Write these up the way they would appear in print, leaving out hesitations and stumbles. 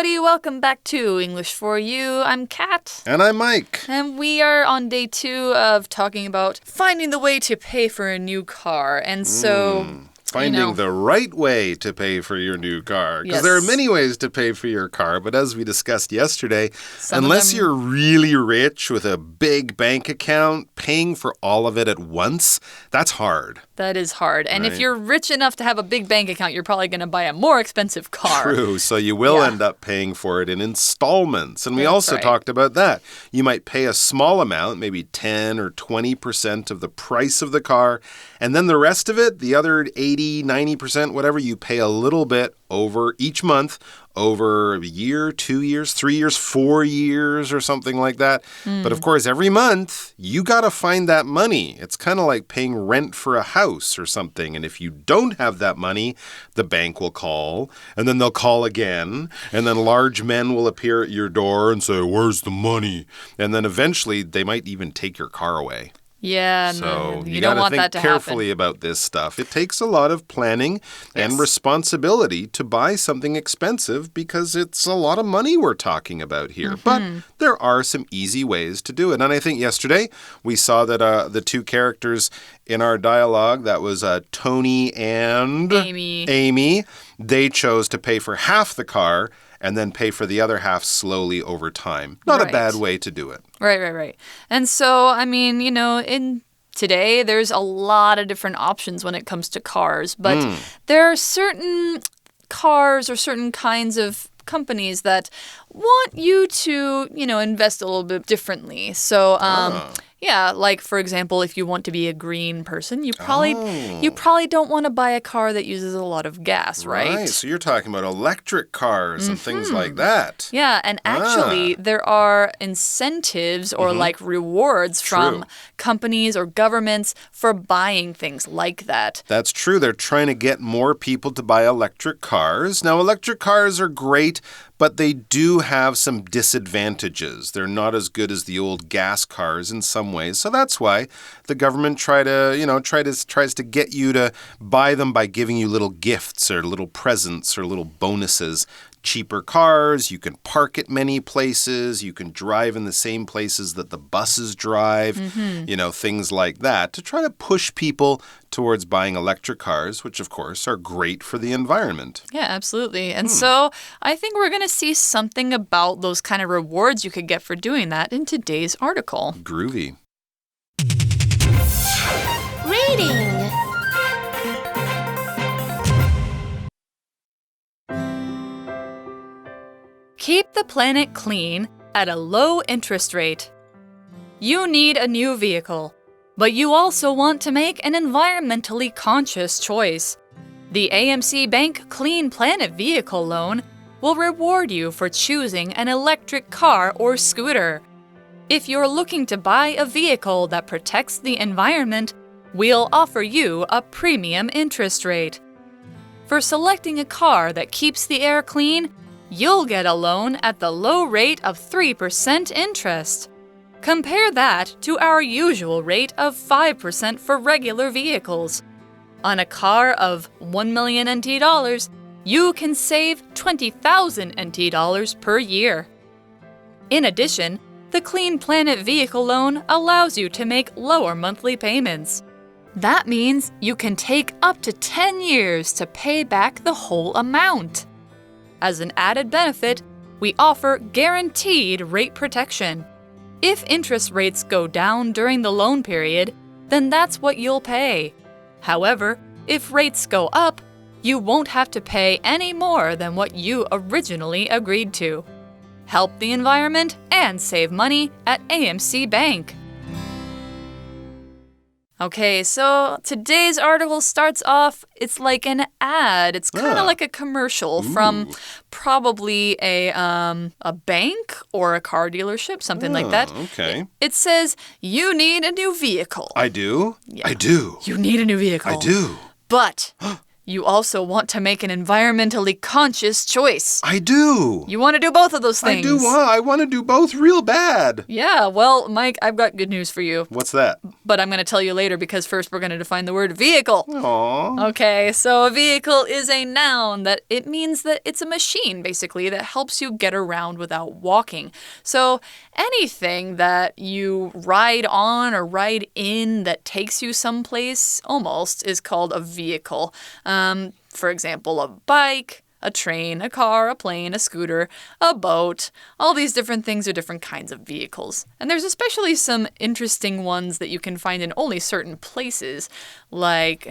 everybody. Welcome back to English for You. I'm Kat. And I'm Mike. And we are on day 2 of talking about finding the way to pay for a new car. And so... Finding the right way to pay for your new car. Because Yes. there are many ways to pay for your car. But as we discussed yesterday, unless you're really rich with a big bank account, paying for all of it at once, that's hard. That is hard. And if you're rich enough to have a big bank account, you're probably going to buy a more expensive car. True. So you will end up paying for it in installments. And we also talked about that. You might pay a small amount, maybe 10 or 20% of the price of the car. And then the rest of it, the other 80, 90%, whatever, you pay a little bit over each month, over a year, 2 years, 3 years, 4 years, or something like that. But of course, every month, you got to find that money. It's kind of like paying rent for a house or something. And if you don't have that money, the bank will call, and then they'll call again, and then large men will appear at your door and say, "Where's the money?" And then eventually, they might even take your car away. Yeah, so you don't want that to happen. Carefully about this stuff. It takes a lot of planning and responsibility to buy something expensive because it's a lot of money we're talking about here. But there are some easy ways to do it. And I think yesterday we saw that the two characters in our dialogue, that was Tony and Amy, they chose to pay for half the car and then pay for the other half slowly over time. Not a bad way to do it. Right. And so, I mean, in today, there's a lot of different options when it comes to cars. But there are certain cars or certain kinds of companies that want you to, invest a little bit differently. So, yeah, like, for example, if you want to be a green person, you probably don't want to buy a car that uses a lot of gas, right? Right, so you're talking about electric cars and things like that. Yeah, and actually, there are incentives or like rewards from companies or governments for buying things like that. That's true. They're trying to get more people to buy electric cars. Now, electric cars are great, but they do have some disadvantages. They're not as good as the old gas cars in some ways. So that's why the government tries to get you to buy them by giving you little gifts or little presents or little bonuses. Cheaper cars, you can park at many places, you can drive in the same places that the buses drive, things like that, to try to push people towards buying electric cars, which of course are great for the environment. Yeah, absolutely. And so I think we're going to see something about those kind of rewards you could get for doing that in today's article. Groovy. Reading. Keep the planet clean at a low interest rate. You need a new vehicle, but you also want to make an environmentally conscious choice. The AMC Bank Clean Planet Vehicle Loan will reward you for choosing an electric car or scooter. If you're looking to buy a vehicle that protects the environment, we'll offer you a premium interest rate. For selecting a car that keeps the air clean, you'll get a loan at the low rate of 3% interest. Compare that to our usual rate of 5% for regular vehicles. On a car of 1 million NT dollars, you can save 20,000 NT dollars per year. In addition, the Clean Planet Vehicle Loan allows you to make lower monthly payments. That means you can take up to 10 years to pay back the whole amount. As an added benefit, we offer guaranteed rate protection. If interest rates go down during the loan period, then that's what you'll pay. However, if rates go up, you won't have to pay any more than what you originally agreed to. Help the environment and save money at AMC Bank. Okay, so today's article starts off, it's like an ad. It's kind of like a commercial from probably a bank or a car dealership, something like that. Okay. It says, you need a new vehicle. I do? Yeah. I do. You need a new vehicle. I do. But you also want to make an environmentally conscious choice. I do. You want to do both of those things. I do. I want to do both real bad. Yeah, well, Mike, I've got good news for you. What's that? But I'm going to tell you later because first we're going to define the word vehicle. Aww. Okay, so a vehicle is a noun that it means that it's a machine, basically, that helps you get around without walking. So anything that you ride on or ride in that takes you someplace almost is called a vehicle. For example, a bike, a train, a car, a plane, a scooter, a boat. All these different things are different kinds of vehicles. And there's especially some interesting ones that you can find in only certain places, like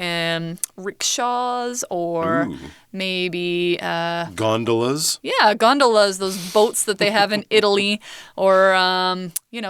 rickshaws or maybe... gondolas? Yeah, gondolas, those boats that they have in Italy, or,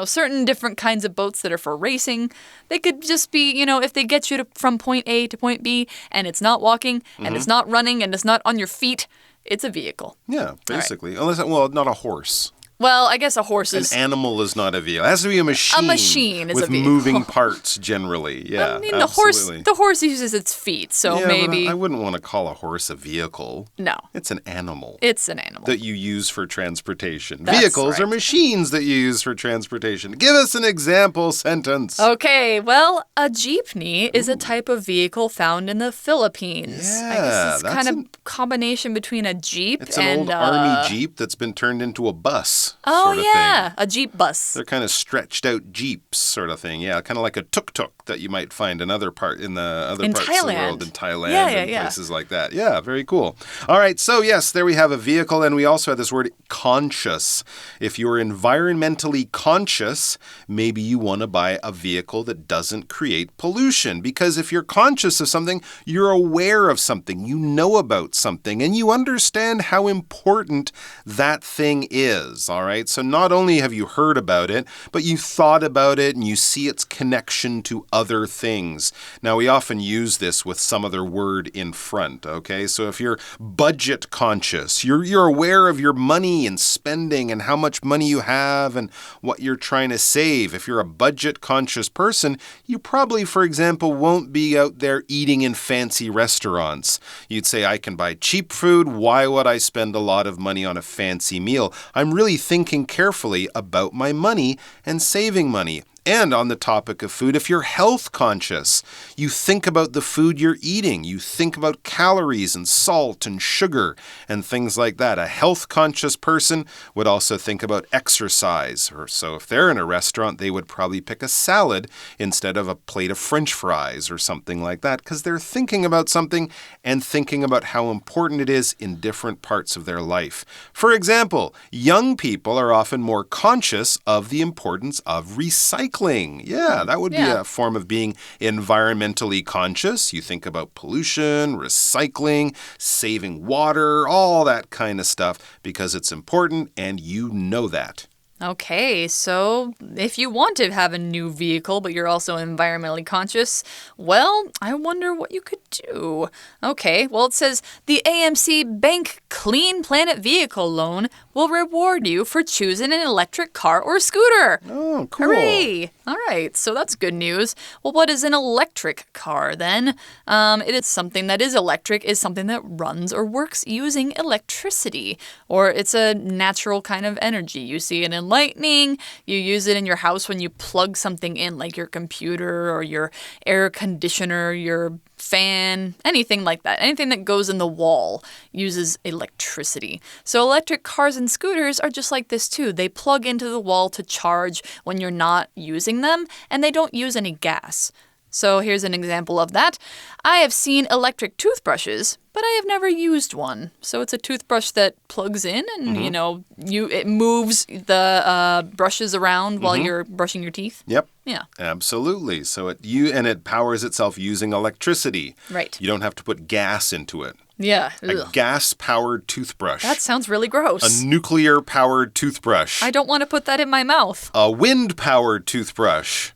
certain different kinds of boats that are for racing. They could just be, if they get you from point A to point B, and it's not walking, and it's not running, and it's not on your feet, it's a vehicle. Yeah, basically. Right. Unless, not a horse. Well, I guess a horse is... An animal is not a vehicle. It has to be a machine. A machine is with a vehicle. Moving parts, generally. Yeah, I mean, absolutely. the horse uses its feet, so yeah, maybe... I wouldn't want to call a horse a vehicle. No. It's an animal. It's an animal. That you use for transportation. That's Vehicles right. are machines that you use for transportation. Give us an example sentence. Okay, well, a jeepney is a type of vehicle found in the Philippines. Yeah, I guess it's kind of combination between a jeep it's and... It's an old army jeep that's been turned into a bus sort of yeah. thing. A jeep bus. They're kind of stretched out jeeps sort of thing. Yeah, kind of like a tuk-tuk that you might find in other parts of the world, in Thailand and places like that. Yeah, very cool. All right, so yes, there we have a vehicle, and we also have this word conscious. If you're environmentally conscious, maybe you want to buy a vehicle that doesn't create pollution, because if you're conscious of something, you're aware of something, you know about something, and you understand how important that thing is. All right, so not only have you heard about it, but you thought about it and you see its connection to other things. Now, we often use this with some other word in front, okay? So if you're budget conscious, you're aware of your money and spending and how much money you have and what you're trying to save. If you're a budget conscious person, you probably, for example, won't be out there eating in fancy restaurants. You'd say, I can buy cheap food. Why would I spend a lot of money on a fancy meal? I'm really thinking carefully about my money and saving money. And on the topic of food, if you're health conscious, you think about the food you're eating. You think about calories and salt and sugar and things like that. A health conscious person would also think about exercise. So if they're in a restaurant, they would probably pick a salad instead of a plate of French fries or something like that, because they're thinking about something and thinking about how important it is in different parts of their life. For example, young people are often more conscious of the importance of recycling. Yeah, that would be a form of being environmentally conscious. You think about pollution, recycling, saving water, all that kind of stuff, because it's important and you know that. Okay, so if you want to have a new vehicle, but you're also environmentally conscious, well, I wonder what you could do. Okay, well, it says the AMC Bank Clean Planet Vehicle Loan will reward you for choosing an electric car or scooter. Oh, cool. Hooray! All right, so that's good news. Well, what is an electric car then? It is something that is electric, is something that runs or works using electricity, or it's a natural kind of energy. You see it in lightning, you use it in your house when you plug something in, like your computer or your air conditioner, your fan, anything like that. Anything that goes in the wall uses electricity. So electric cars and scooters are just like this too. They plug into the wall to charge when you're not using them, and they don't use any gas. So here's an example of that. I have seen electric toothbrushes, but I have never used one. So it's a toothbrush that plugs in and, it moves the brushes around while you're brushing your teeth. Yep. Yeah. Absolutely. So it powers itself using electricity. Right. You don't have to put gas into it. Yeah. A gas-powered toothbrush. That sounds really gross. A nuclear-powered toothbrush. I don't want to put that in my mouth. A wind-powered toothbrush.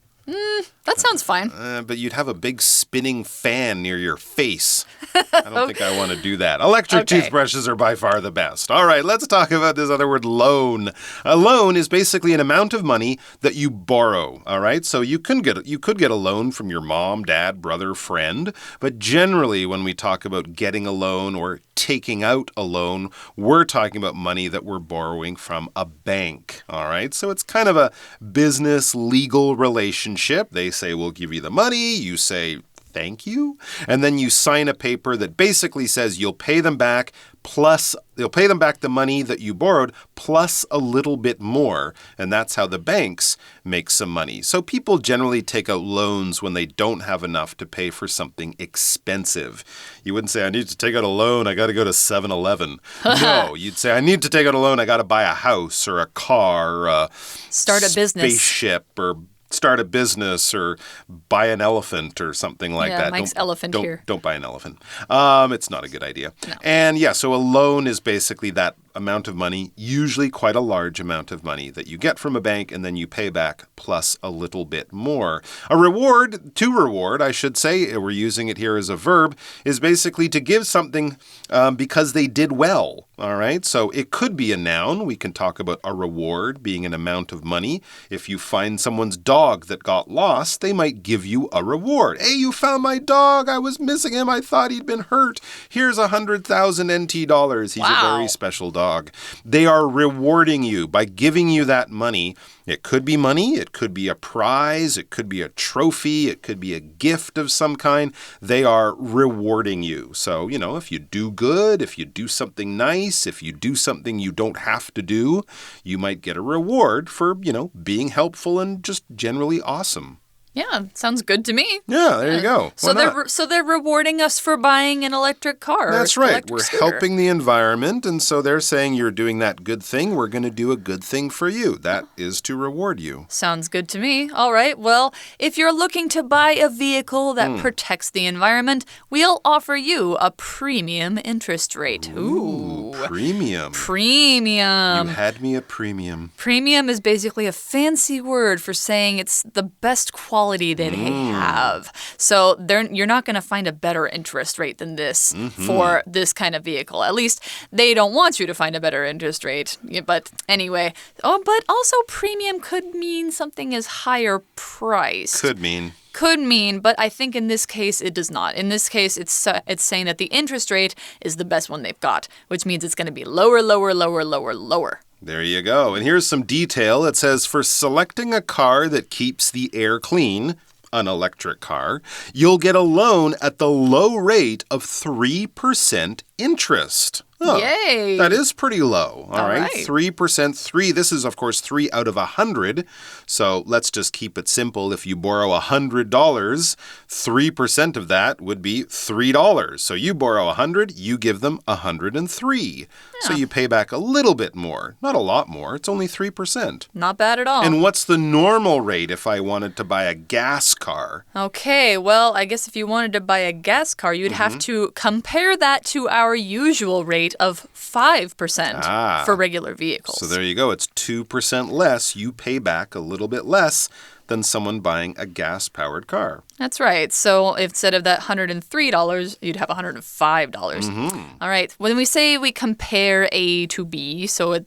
That sounds fine. But you'd have a big spinning fan near your face. I don't think I want to do that. Electric toothbrushes are by far the best. All right, let's talk about this other word, loan. A loan is basically an amount of money that you borrow. All right, so you could get a loan from your mom, dad, brother, friend. But generally, when we talk about getting a loan or taking out a loan, we're talking about money that we're borrowing from a bank. All right, so it's kind of a business legal relationship. They say, we'll give you the money. You say, thank you. And then you sign a paper that basically says you'll pay them back they'll pay them back the money that you borrowed plus a little bit more. And that's how the banks make some money. So people generally take out loans when they don't have enough to pay for something expensive. You wouldn't say, I need to take out a loan. I got to go to 7-Eleven. No, you'd say, I need to take out a loan. I got to buy a house or a car, or start a business, spaceship, or start a business, or buy an elephant or something like that. Mike's elephant here. Don't buy an elephant. It's not a good idea. No. And yeah, so a loan is basically that amount of money, usually quite a large amount of money that you get from a bank and then you pay back plus a little bit more. A reward, to reward, I should say, we're using it here as a verb, is basically to give something because they did well. All right, so it could be a noun. We can talk about a reward being an amount of money. If you find someone's dog that got lost, they might give you a reward. Hey, you found my dog. I was missing him. I thought he'd been hurt. Here's 100,000 NT dollars. He's a very special dog. They are rewarding you by giving you that money. It could be money. It could be a prize. It could be a trophy. It could be a gift of some kind. They are rewarding you. So, if you do good, if you do something nice, if you do something you don't have to do, you might get a reward for, being helpful and just generally awesome. Yeah, sounds good to me. Yeah, there you go. So they're rewarding us for buying an electric car. That's right. We're scooter. helping the environment, and so they're saying you're doing that good thing. We're going to do a good thing for you. That is to reward you. Sounds good to me. All right. Well, if you're looking to buy a vehicle that protects the environment, we'll offer you a premium interest rate. Ooh, premium. Premium. You had me at premium. Premium is basically a fancy word for saying it's the best quality that they have. So you're not going to find a better interest rate than this for this kind of vehicle. At least they don't want you to find a better interest rate. But anyway, but also premium could mean something as higher priced. Could mean, but I think in this case it does not. In this case, it's saying that the interest rate is the best one they've got, which means it's going to be lower, lower, lower, lower, lower. There you go. And here's some detail. It says, for selecting a car that keeps the air clean, an electric car, you'll get a loan at the low rate of 3% interest. Oh, yay! That is pretty low. All right. 3%. This is, of course, 3 out of 100. So let's just keep it simple. If you borrow $100, 3% of that would be $3. So you borrow 100, you give them 103. Yeah. So you pay back a little bit more. Not a lot more. It's only 3%. Not bad at all. And what's the normal rate if I wanted to buy a gas car? Okay, well, I guess if you wanted to buy a gas car, you'd have to compare that to our usual rate of 5% for regular vehicles. So there you go. It's 2% less. You pay back a little bit less than someone buying a gas-powered car. That's right. So instead of that $103, you'd have $105. All right. When we say we compare A to B, so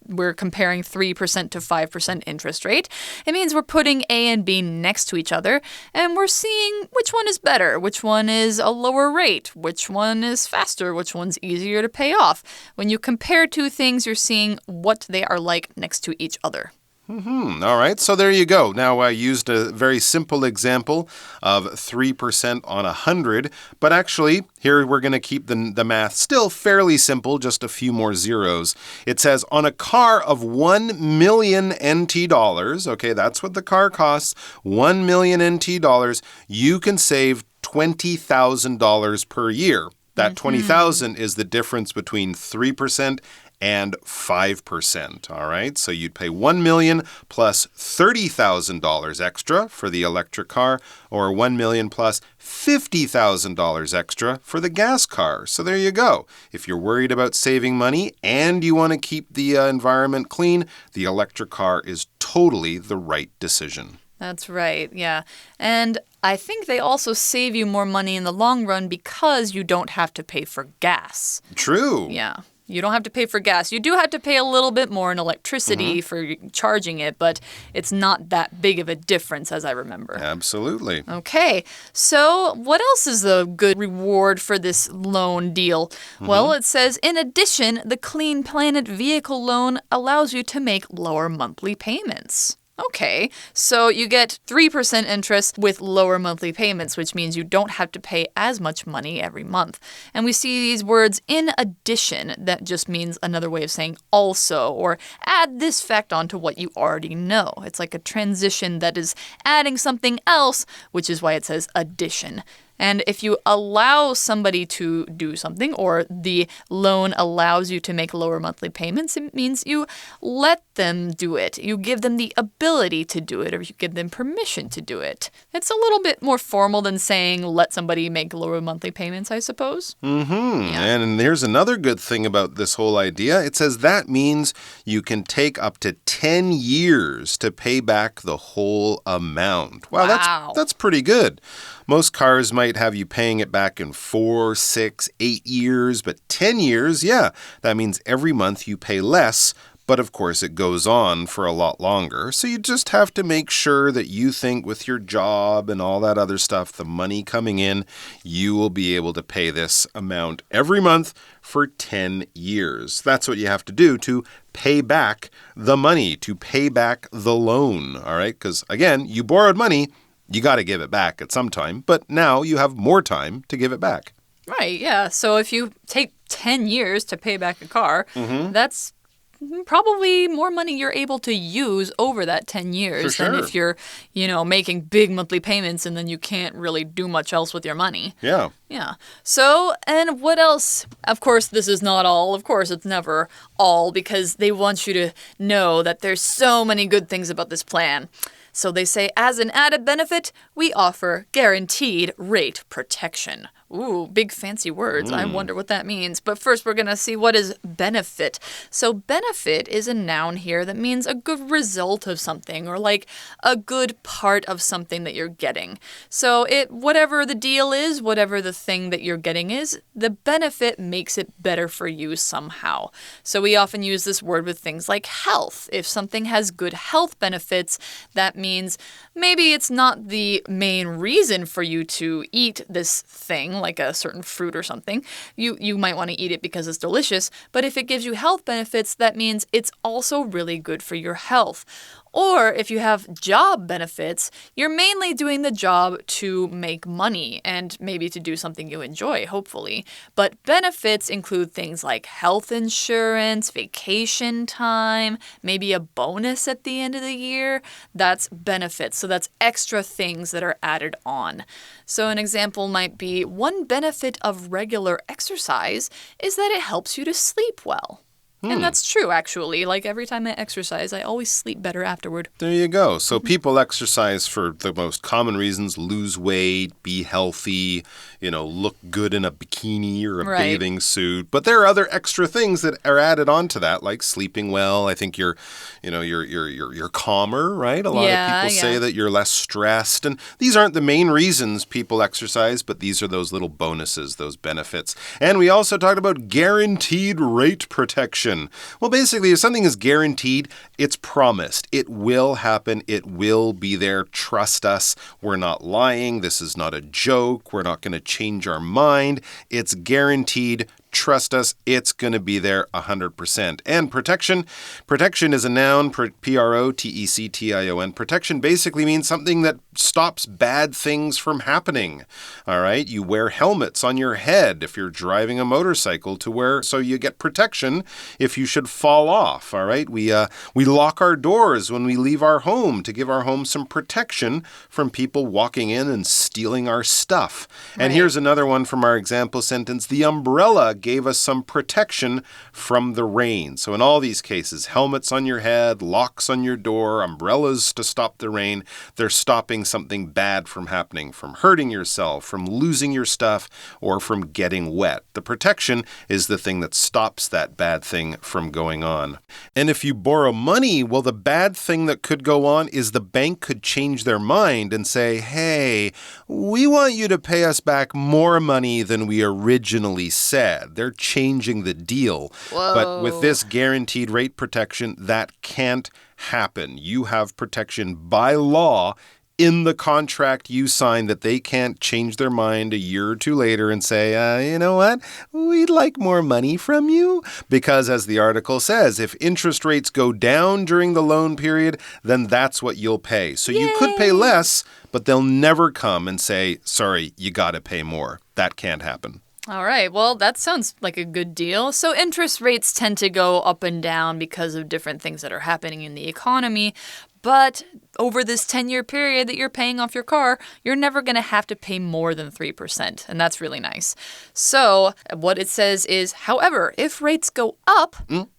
we're comparing 3% to 5% interest rate, it means we're putting A and B next to each other, and we're seeing which one is better, which one is a lower rate, which one is faster, which one's easier to pay off. When you compare two things, you're seeing what they are like next to each other. All right, so there you go. Now, I used a very simple example of 3% on 100, but actually, here we're going to keep the math still fairly simple, just a few more zeros. It says, on a car of 1 million NT dollars, okay, that's what the car costs, 1 million NT dollars, you can save $20,000 per year. That 20,000 is the difference between 3% and 5%, all right? So you'd pay $1 million plus $30,000 extra for the electric car, or $1 million plus $50,000 extra for the gas car. So there you go. If you're worried about saving money and you want to keep the environment clean, the electric car is totally the right decision. That's right, yeah. And I think they also save you more money in the long run because you don't have to pay for gas. True. Yeah. You don't have to pay for gas. You do have to pay a little bit more in electricity for charging it, but it's not that big of a difference as I remember. Absolutely. Okay, so what else is a good reward for this loan deal? Well, it says, in addition, the Clean Planet Vehicle Loan allows you to make lower monthly payments. Okay, so you get 3% interest with lower monthly payments, which means you don't have to pay as much money every month. And we see these words in addition. That just means another way of saying also, or add this fact onto what you already know. It's like a transition that is adding something else, which is why it says addition. And if you allow somebody to do something, or the loan allows you to make lower monthly payments, it means you let them do it. You give them the ability to do it, or you give them permission to do it. It's a little bit more formal than saying let somebody make lower monthly payments, I suppose. Yeah. And here's another good thing about this whole idea. It says that means you can take up to 10 years to pay back the whole amount. Wow. That's pretty good. Most cars might have you paying it back in 4, 6, 8 years, but 10 years, yeah, that means every month you pay less, but of course it goes on for a lot longer. So you just have to make sure that you think with your job and all that other stuff, the money coming in, you will be able to pay this amount every month for 10 years. That's what you have to do to pay back the money, to pay back the loan, all right? Because again, you borrowed money. You got to give it back at some time, but now you have more time to give it back. Right, yeah. So if you take 10 years to pay back a car, that's probably more money you're able to use over that 10 years than if you're, making big monthly payments and then you can't really do much else with your money. Yeah. Yeah. So, and what else? Of course, this is not all. Of course, it's never all because they want you to know that there's so many good things about this plan. So they say, as an added benefit, we offer guaranteed rate protection. Ooh, big fancy words. I wonder what that means. But first, we're going to see what is benefit. So benefit is a noun here that means a good result of something or like a good part of something that you're getting. So whatever the deal is, whatever the thing that you're getting is, the benefit makes it better for you somehow. So we often use this word with things like health. If something has good health benefits, that means maybe it's not the main reason for you to eat this thing, like a certain fruit or something. You might want to eat it because it's delicious, but if it gives you health benefits, that means it's also really good for your health. Or if you have job benefits, you're mainly doing the job to make money and maybe to do something you enjoy, hopefully. But benefits include things like health insurance, vacation time, maybe a bonus at the end of the year. That's benefits. So that's extra things that are added on. So an example might be one benefit of regular exercise is that it helps you to sleep well. And that's true, actually. Like, every time I exercise, I always sleep better afterward. There you go. So people exercise for the most common reasons: lose weight, be healthy, look good in a bikini or a bathing suit. But there are other extra things that are added on to that, like sleeping well. I think you're calmer, right? A lot of people say that you're less stressed. And these aren't the main reasons people exercise, but these are those little bonuses, those benefits. And we also talked about guaranteed rate protection. Well, basically, if something is guaranteed, it's promised. It will happen. It will be there. Trust us. We're not lying. This is not a joke. We're not going to change our mind. It's guaranteed. Trust us, it's going to be there 100%. And protection is a noun, P-R-O-T-E-C-T-I-O-N. Protection basically means something that stops bad things from happening. All right, you wear helmets on your head if you're driving a motorcycle so you get protection if you should fall off. All right, we lock our doors when we leave our home to give our home some protection from people walking in and stealing our stuff. And here's another one from our example sentence: the umbrella gave us some protection from the rain. So in all these cases, helmets on your head, locks on your door, umbrellas to stop the rain, they're stopping something bad from happening, from hurting yourself, from losing your stuff, or from getting wet. The protection is the thing that stops that bad thing from going on. And if you borrow money, well, the bad thing that could go on is the bank could change their mind and say, hey, we want you to pay us back more money than we originally said. They're changing the deal. Whoa. But with this guaranteed rate protection, that can't happen. You have protection by law in the contract you sign that they can't change their mind a year or two later and say, you know what, we'd like more money from you. Because as the article says, if interest rates go down during the loan period, then that's what you'll pay. So you could pay less, but they'll never come and say, sorry, you got to pay more. That can't happen. All right, well, that sounds like a good deal. So interest rates tend to go up and down because of different things that are happening in the economy. But over this 10-year period that you're paying off your car, you're never going to have to pay more than 3%. And that's really nice. So what it says is, however, if rates go up,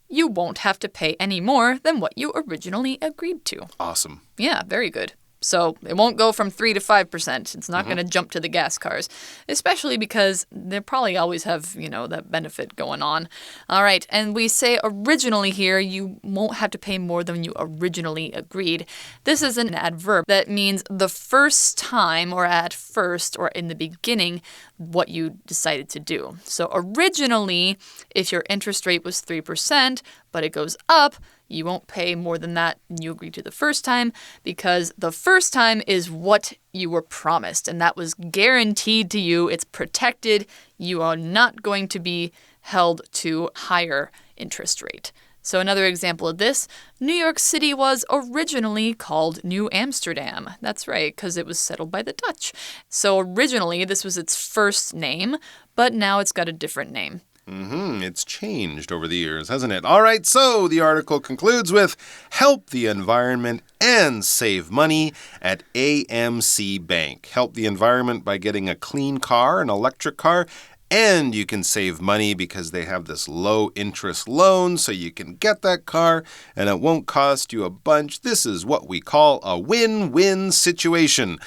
you won't have to pay any more than what you originally agreed to. Awesome. Yeah, very good. So it won't go from 3 to 5%. It's not going to jump to the gas cars, especially because they probably always have, that benefit going on. All right. And we say originally here, you won't have to pay more than you originally agreed. This is an adverb that means the first time or at first or in the beginning what you decided to do. So originally, if your interest rate was 3%, but it goes up, you won't pay more than that you agreed to the first time because the first time is what you were promised and that was guaranteed to you. It's protected. You are not going to be held to higher interest rate. So another example of this, New York City was originally called New Amsterdam. That's right, because it was settled by the Dutch. So originally this was its first name, but now it's got a different name. It's changed over the years, hasn't it? All right, so the article concludes with, help the environment and save money at AMC Bank. Help the environment by getting a clean car, an electric car, and you can save money because they have this low-interest loan, so you can get that car, and it won't cost you a bunch. This is what we call a win-win situation.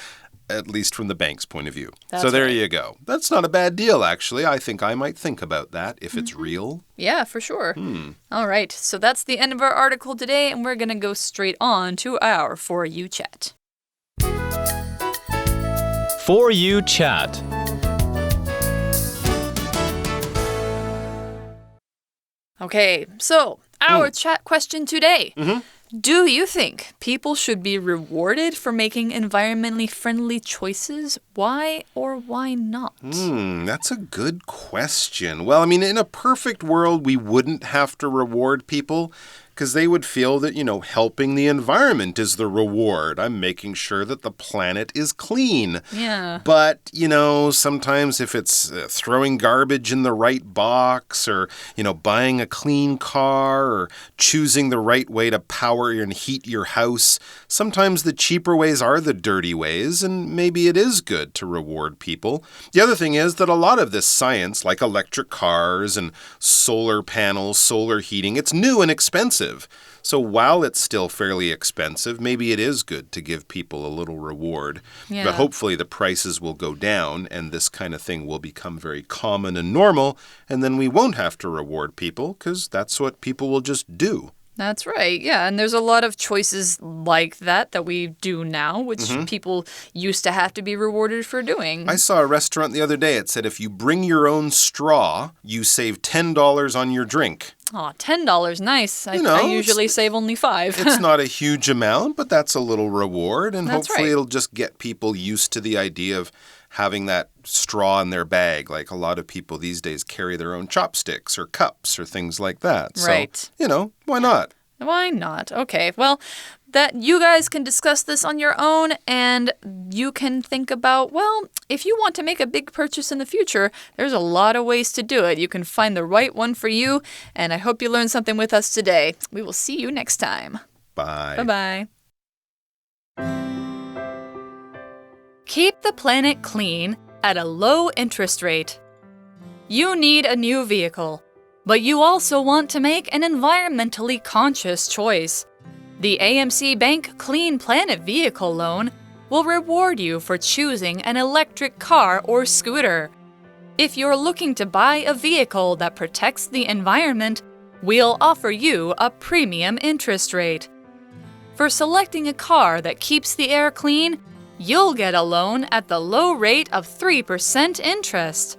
At least from the bank's point of view. So there you go. That's not a bad deal, actually. I think I might think about that if it's real. Yeah, for sure. All right, so that's the end of our article today, and we're going to go straight on to our For You Chat. For You Chat. Okay, so our chat question today. Do you think people should be rewarded for making environmentally friendly choices? Why or why not? That's a good question. Well, in a perfect world, we wouldn't have to reward people because they would feel that, helping the environment is the reward. I'm making sure that the planet is clean. Yeah. But, sometimes if it's throwing garbage in the right box or, buying a clean car or choosing the right way to power and heat your house, sometimes the cheaper ways are the dirty ways, and maybe it is good to reward people. The other thing is that a lot of this science, like electric cars and solar panels, solar heating, it's new and expensive. So while it's still fairly expensive, maybe it is good to give people a little reward. Yeah. But hopefully the prices will go down and this kind of thing will become very common and normal, and then we won't have to reward people because that's what people will just do. That's right, yeah. And there's a lot of choices like that we do now, which people used to have to be rewarded for doing. I saw a restaurant the other day. It said if you bring your own straw, you save $10 on your drink. Oh, $10, nice. I usually save only $5. It's not a huge amount, but that's a little reward. And That's hopefully right. It'll just get people used to the idea of having that straw in their bag. Like a lot of people these days carry their own chopsticks or cups or things like that. Right. So, why not? Why not? Okay, well, that you guys can discuss this on your own, and you can think about, well, if you want to make a big purchase in the future, there's a lot of ways to do it. You can find the right one for you, and I hope you learned something with us today. We will see you next time. Bye. Bye-bye. Keep the planet clean at a low interest rate. You need a new vehicle, but you also want to make an environmentally conscious choice. The AMC Bank Clean Planet Vehicle Loan will reward you for choosing an electric car or scooter. If you're looking to buy a vehicle that protects the environment, we'll offer you a premium interest rate. For selecting a car that keeps the air clean, you'll get a loan at the low rate of 3% interest.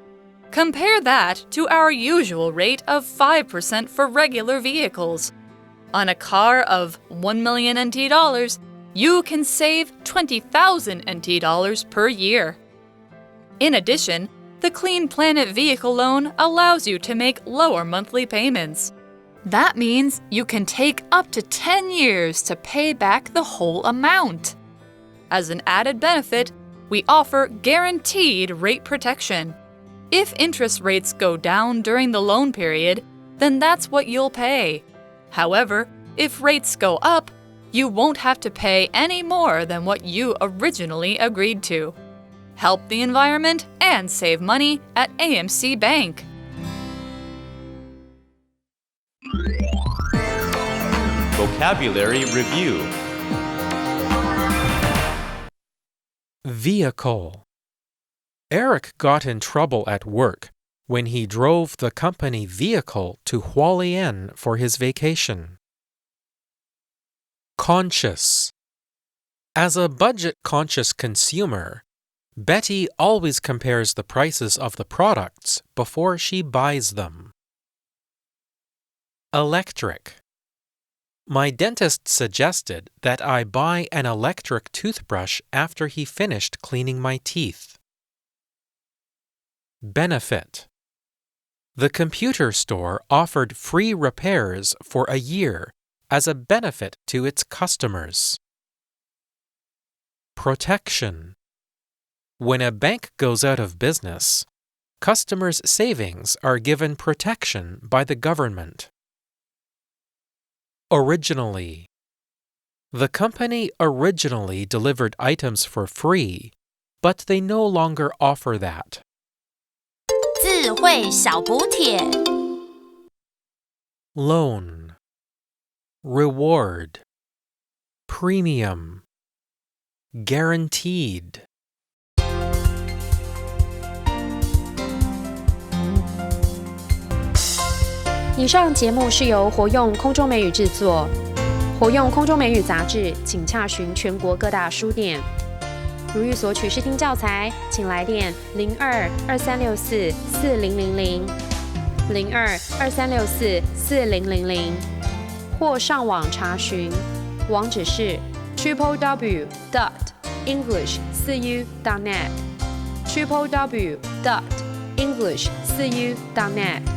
Compare that to our usual rate of 5% for regular vehicles. On a car of 1 million NT dollars, you can save 20,000 NT dollars per year. In addition, the Clean Planet Vehicle Loan allows you to make lower monthly payments. That means you can take up to 10 years to pay back the whole amount. As an added benefit, we offer guaranteed rate protection. If interest rates go down during the loan period, then that's what you'll pay. However, if rates go up, you won't have to pay any more than what you originally agreed to. Help the environment and save money at AMC Bank. Vocabulary Review. Vehicle. Eric got in trouble at work when he drove the company vehicle to Hualien for his vacation. Conscious. As a budget-conscious consumer, Betty always compares the prices of the products before she buys them. Electric. My dentist suggested that I buy an electric toothbrush after he finished cleaning my teeth. Benefit. The computer store offered free repairs for a year as a benefit to its customers. Protection. When a bank goes out of business, customers' savings are given protection by the government. Originally. The company originally delivered items for free, but they no longer offer that. 智慧小补帖 Loan. Reward. Premium. Guaranteed. 以上节目是由活用空中美语制作，活用空中美语杂志，请洽询全国各大书店。如欲索取试听教材，请来电02-2364-4000 02-2364-4000，或上网查询，网址是 www.english4u.net www.english4u.net